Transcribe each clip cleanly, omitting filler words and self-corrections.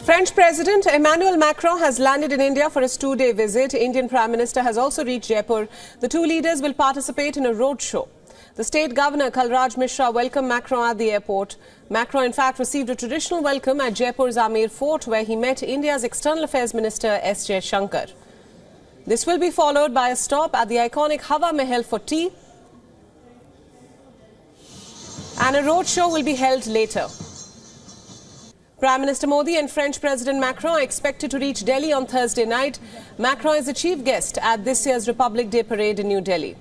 French President Emmanuel Macron has landed in India for his two-day visit. Indian Prime Minister has also reached Jaipur. The two leaders will participate in a roadshow. The state governor Kalraj Mishra welcomed Macron at the airport. Macron in fact received a traditional welcome at Jaipur's Amir Fort, where he met India's External Affairs Minister S. Jaishankar. This will be followed by a stop at the iconic Hawa Mahal for tea, and a roadshow will be held later. Prime Minister Modi and French President Macron are expected to reach Delhi on Thursday night. Macron is the chief guest at this year's Republic Day parade in New Delhi.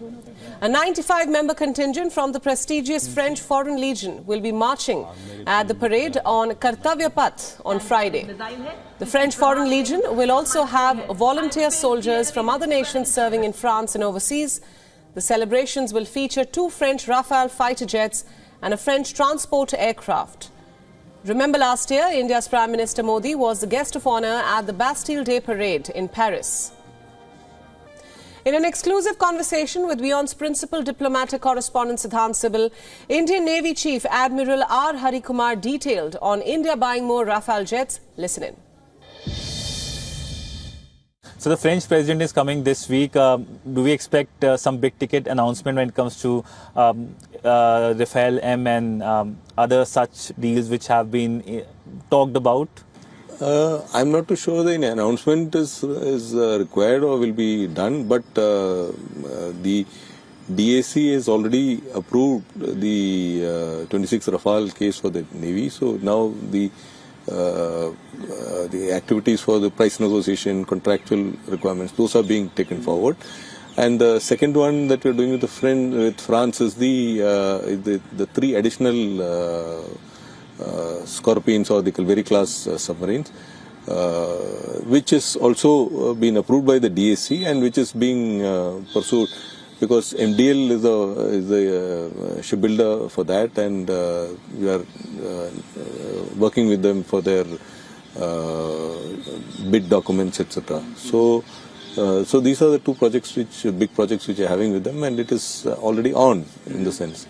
A 95-member contingent from the prestigious French Foreign Legion will be marching at the parade on Kartavya Path on Friday. The French Foreign Legion will also have volunteer soldiers from other nations serving in France and overseas. The celebrations will feature 2 French Rafale fighter jets and a French transport aircraft. Remember, last year, India's Prime Minister Modi was the guest of honour at the Bastille Day parade in Paris. In an exclusive conversation with WION's principal diplomatic correspondent Siddhant Sibil, Indian Navy Chief Admiral R. Harikumar detailed on India buying more Rafale jets. Listen in. So the French president is coming this week. Do we expect some big ticket announcement when it comes to Rafale M and other such deals which have been talked about? I'm not too sure the announcement is required or will be done, but the DAC has already approved the 26 Rafale case for the Navy. So now the activities for the price negotiation, contractual requirements, those are being taken forward. And the second one that we're doing with France is the 3 additional Scorpions or the Calvary class submarines, which is also been approved by the DAC and which is being pursued, because MDL is the shipbuilder for that, and we are working with them for their bid documents, etc. So these are the 2 projects, big projects which are having with them, and it is already on in the sense.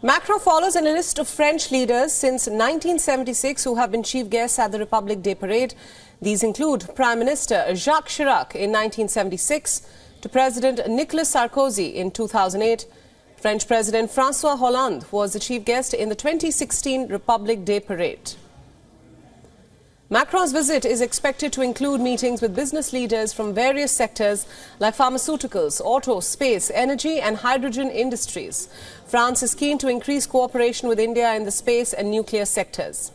Macron follows in a list of French leaders since 1976 who have been chief guests at the Republic Day parade. These include Prime Minister Jacques Chirac in 1976, to President Nicolas Sarkozy in 2008. French President François Hollande was the chief guest in the 2016 Republic Day parade. Macron's visit is expected to include meetings with business leaders from various sectors like pharmaceuticals, auto, space, energy and hydrogen industries. France is keen to increase cooperation with India in the space and nuclear sectors.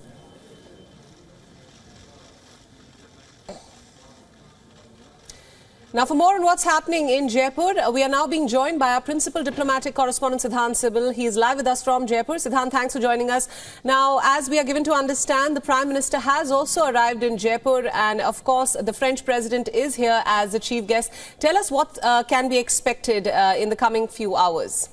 Now, for more on what's happening in Jaipur, we are now being joined by our principal diplomatic correspondent Siddhant Sibil. He is live with us from Jaipur. Siddhant, thanks for joining us. Now, as we are given to understand, the Prime Minister has also arrived in Jaipur, and of course, the French President is here as the chief guest. Tell us what can be expected in the coming few hours.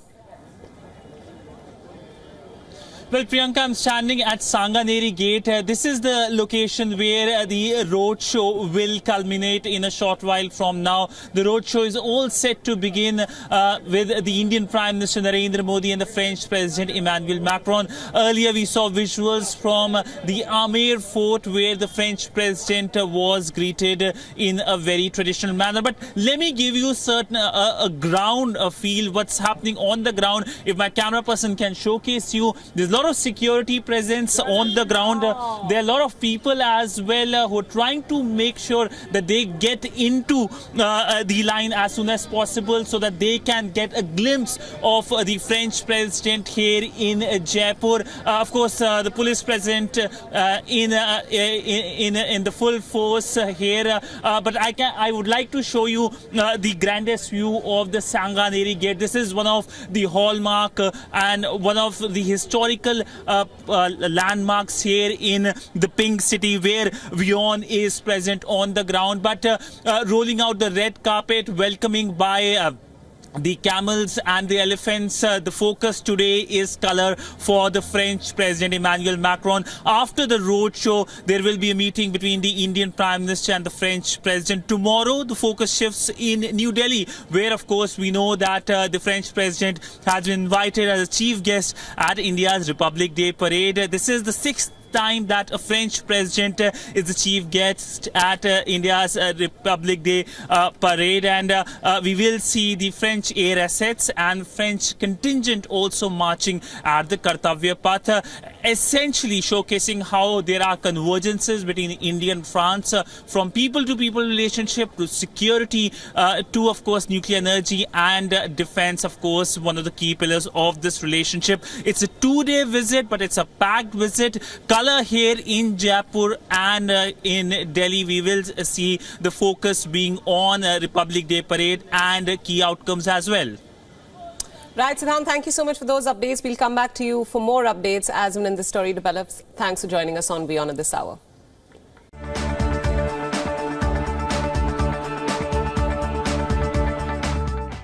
Well, Priyanka, I'm standing at Sanganeri Gate. This is the location where the roadshow will culminate in a short while from now. The roadshow is all set to begin with the Indian Prime Minister Narendra Modi and the French President Emmanuel Macron. Earlier, we saw visuals from the Amir Fort where the French President was greeted in a very traditional manner. But let me give you a ground feel, what's happening on the ground. If my camera person can showcase you, there's a lot of security presence on the ground. There are a lot of people as well who are trying to make sure that they get into the line as soon as possible so that they can get a glimpse of the French president here in Jaipur. Of course, the police present in the full force here. But I would like to show you the grandest view of the Sanganeri Gate. This is one of the hallmark and one of the historical landmarks here in the Pink City, where WION is present on the ground. But rolling out the red carpet, welcoming by the camels and the elephants. The focus today is color for the French President Emmanuel Macron. After the roadshow, there will be a meeting between the Indian Prime Minister and the French President. Tomorrow, the focus shifts in New Delhi, where, of course, we know that the French President has been invited as a chief guest at India's Republic Day parade. This is the 6th time that a French president is the chief guest at India's Republic Day parade, and we will see the French air assets and French contingent also marching at the Kartavya Path, essentially showcasing how there are convergences between India and France, from people-to-people relationship to security to, of course, nuclear energy and defense, of course, one of the key pillars of this relationship. It's a 2-day visit, but it's a packed visit. Color here in Jaipur and in Delhi, we will see the focus being on Republic Day parade and key outcomes as well. Right, Siddhant, thank you so much for those updates. We'll come back to you for more updates as and when the story develops. Thanks for joining us on WION at this hour.